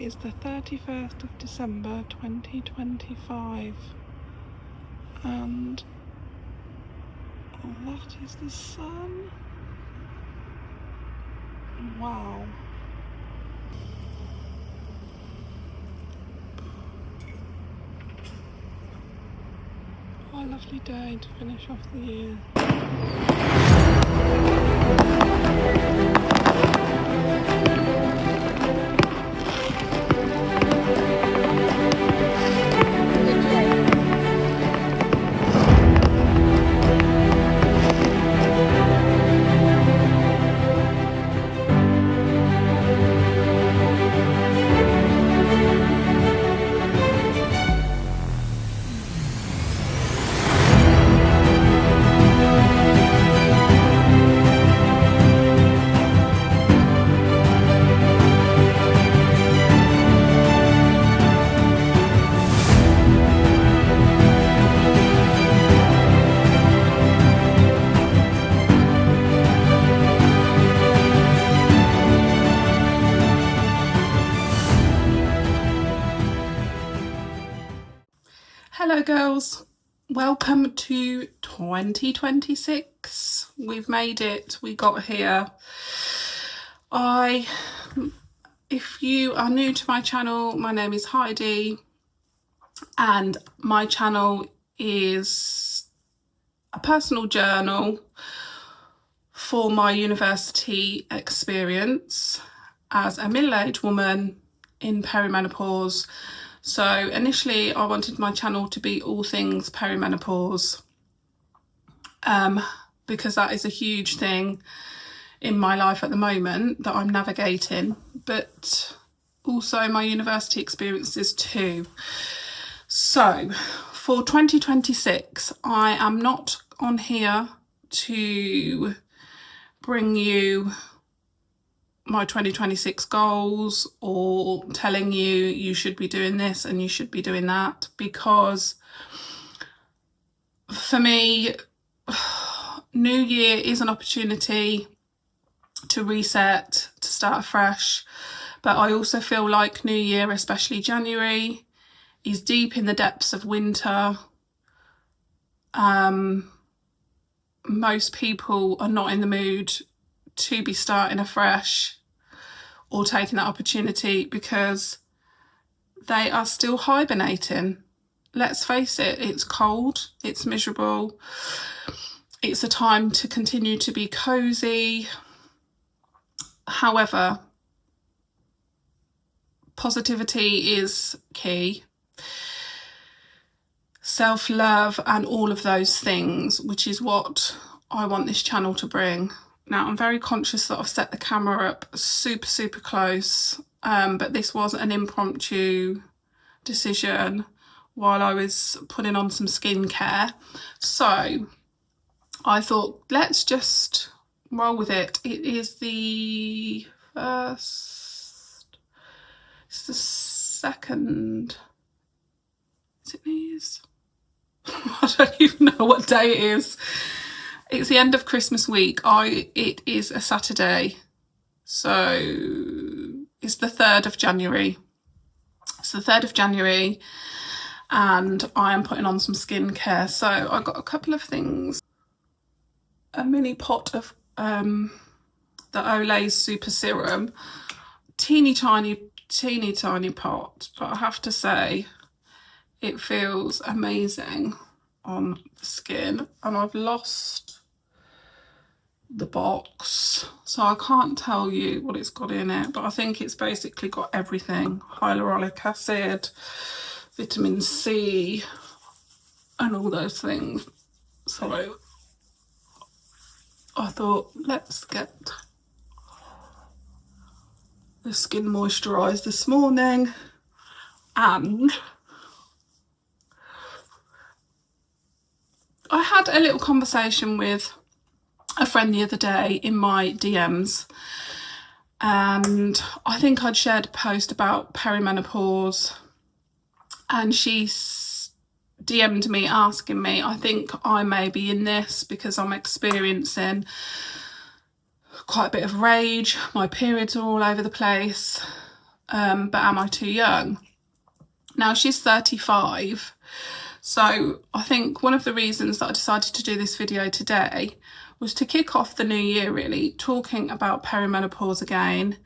is the 31st of December 2025 and that is the sun. Wow. What a lovely day to finish off the year. Hello girls, welcome to 2026. We've made it, we got here. If you are new to my channel, my name is Heidi and my channel is a personal journal for my university experience as a middle-aged woman in perimenopause. So initially I wanted my channel to be all things perimenopause because that is a huge thing in my life at the moment that I'm navigating, but also my university experiences too. So for 2026, I am not on here to bring you my 2026 goals or telling you should be doing this and you should be doing that, because for me, New Year is an opportunity to reset, to start afresh, but I also feel like New Year, especially January, is deep in the depths of winter. Most people are not in the mood to be starting afresh or taking that opportunity because they are still hibernating. Let's face it, it's cold, it's miserable. It's a time to continue to be cozy. However, positivity is key. Self-love and all of those things, which is what I want this channel to bring. Now, I'm very conscious that I've set the camera up super close, but this was an impromptu decision while I was putting on some skincare. So I thought, let's just roll with it. It is the second, is it New Year's? I don't even know what day it is. It's the end of Christmas week. It is a Saturday, so it's the 3rd of January. It's the 3rd of January and I am putting on some skincare. So I got a couple of things. A mini pot of the Olay Super Serum. Teeny tiny pot, but I have to say it feels amazing on the skin, and I've lost the box, so I can't tell you what it's got in it, but I think it's basically got everything: hyaluronic acid, vitamin C and all those things. So I thought, let's get the skin moisturised this morning. And I had a little conversation with a friend the other day in my DMs, and I think I'd shared a post about perimenopause, and she DM'd me asking me, I think I may be in this because I'm experiencing quite a bit of rage. My periods are all over the place. but am I too young? Now she's 35, so I think one of the reasons that I decided to do this video today was to kick off the new year, really talking about perimenopause again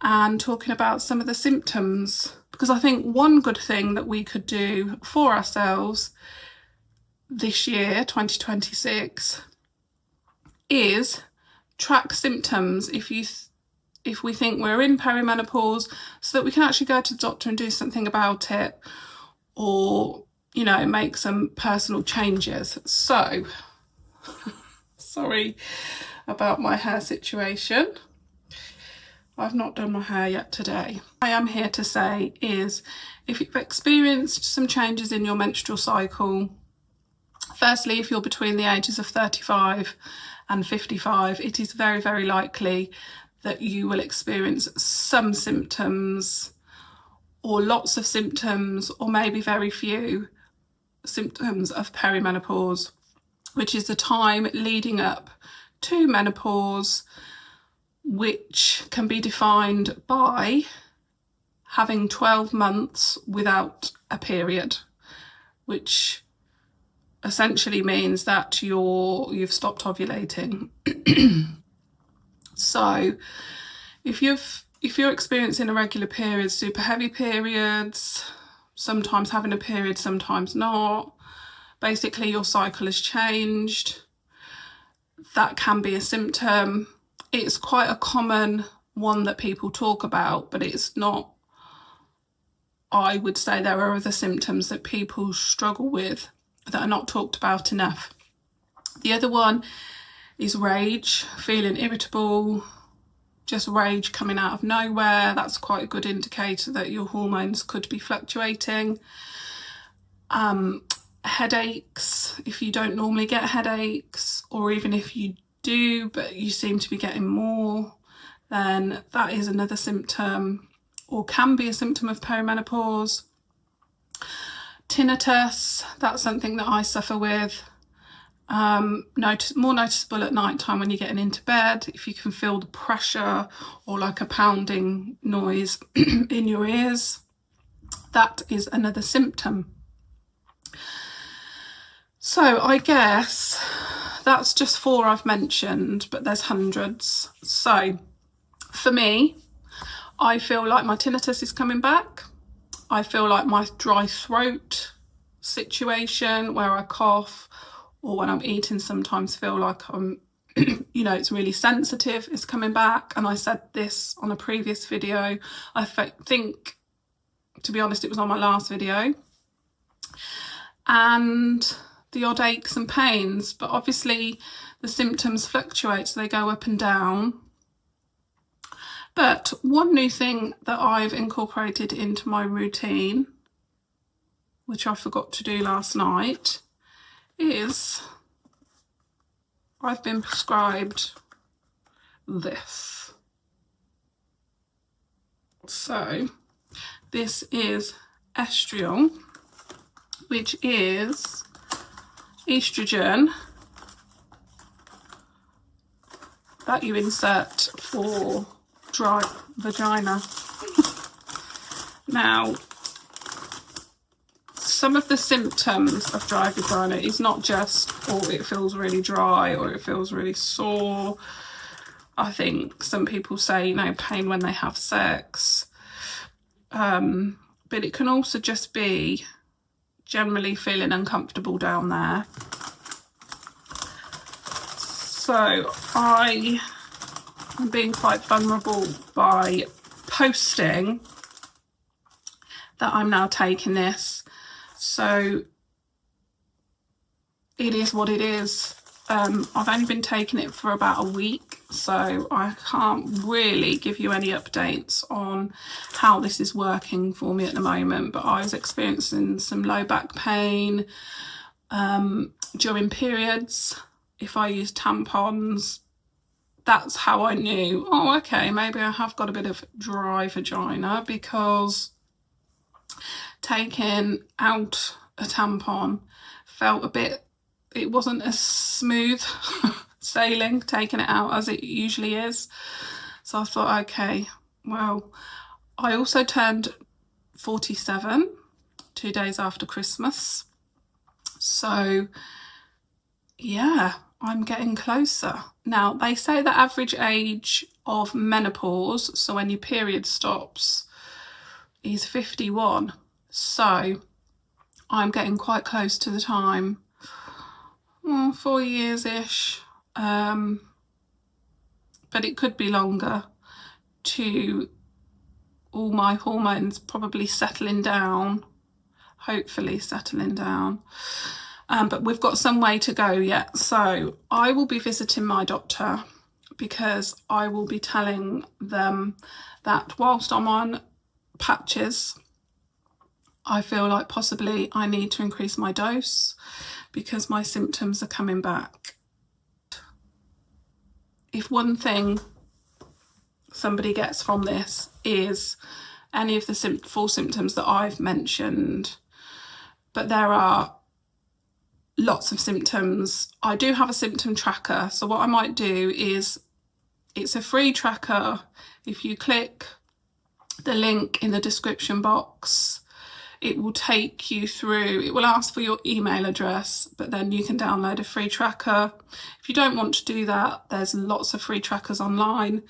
and talking about some of the symptoms, because I think one good thing that we could do for ourselves this year, 2026, is track symptoms if we think we're in perimenopause, so that we can actually go to the doctor and do something about it, or, you know, make some personal changes. So sorry about my hair situation. I've not done my hair yet today. What I am here to say is, if you've experienced some changes in your menstrual cycle, firstly, if you're between the ages of 35 and 55, it is very, very likely that you will experience some symptoms, or lots of symptoms, or maybe very few symptoms of perimenopause, which is the time leading up to menopause, which can be defined by having 12 months without a period, which essentially means that you've stopped ovulating. So if you're experiencing irregular periods, super heavy periods, sometimes having a period, sometimes not, basically your cycle has changed, that can be a symptom. It's quite a common one that people talk about, but it's not, I would say there are other symptoms that people struggle with that are not talked about enough. The other one is rage, feeling irritable, just rage coming out of nowhere. That's quite a good indicator that your hormones could be fluctuating. Headaches, if you don't normally get headaches, or even if you do but you seem to be getting more, then that is another symptom, or can be a symptom of perimenopause. Tinnitus, that's something that I suffer with. More noticeable at night time when you're getting into bed, if you can feel the pressure or like a pounding noise in your ears, that is another symptom. So I guess that's just 4 I've mentioned, but there's hundreds. So for me, I feel like my tinnitus is coming back. I feel like my dry throat situation where I cough, or when I'm eating sometimes feel like I'm, you know, it's really sensitive, is coming back. And I said this on a previous video. I think, to be honest, it was on my last video. And the odd aches and pains, but obviously the symptoms fluctuate, so they go up and down. But one new thing that I've incorporated into my routine, which I forgot to do last night, is I've been prescribed this. So this is estriol, which is estrogen that you insert for dry vagina. Now, some of the symptoms of dry vagina is not just, oh, it feels really dry or it feels really sore. I think some people say, you know, pain when they have sex. But it can also just be generally feeling uncomfortable down there. So I am being quite vulnerable by posting that I'm now taking this. So it is what it is. I've only been taking it for about a week, so I can't really give you any updates on how this is working for me at the moment, but I was experiencing some low back pain during periods. If I use tampons, that's how I knew, oh, okay, maybe I have got a bit of dry vagina, because taking out a tampon felt a bit, it wasn't as smooth sailing taking it out as it usually is. So I thought, okay, well, I also turned 47 2 days after Christmas. So yeah, I'm getting closer. Now, they say the average age of menopause, so when your period stops, is 51. So I'm getting quite close to the time, 4 years-ish, but it could be longer, to all my hormones probably settling down, hopefully settling down. But we've got some way to go yet. So I will be visiting my doctor because I will be telling them that whilst I'm on patches, I feel like possibly I need to increase my dose because my symptoms are coming back. If one thing somebody gets from this is any of the full symptoms that I've mentioned, but there are lots of symptoms. I do have a symptom tracker, so what I might do is, it's a free tracker. If you click the link in the description box, it will take you through, it will ask for your email address, but then you can download a free tracker. If you don't want to do that, there's lots of free trackers online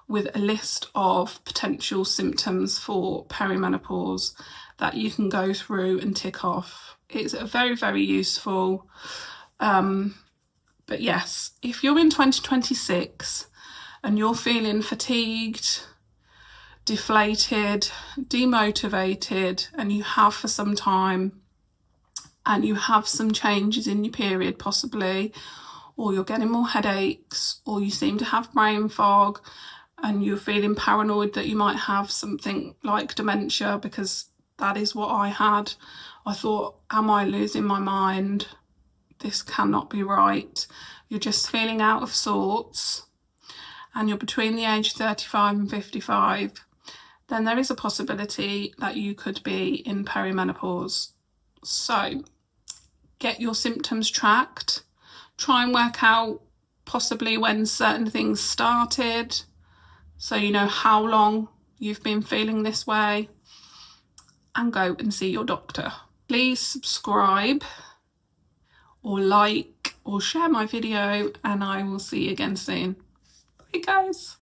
with a list of potential symptoms for perimenopause that you can go through and tick off. It's very, very useful. But yes, if you're in 2026 and you're feeling fatigued, deflated, demotivated, and you have for some time, and you have some changes in your period possibly, or you're getting more headaches, or you seem to have brain fog, and you're feeling paranoid that you might have something like dementia, because that is what I had. I thought, am I losing my mind? This cannot be right. You're just feeling out of sorts, and you're between the age of 35 and 55, then there is a possibility that you could be in perimenopause. So get your symptoms tracked. Try and work out possibly when certain things started, so you know how long you've been feeling this way, and go and see your doctor. Please subscribe or like or share my video, and I will see you again soon. Bye guys.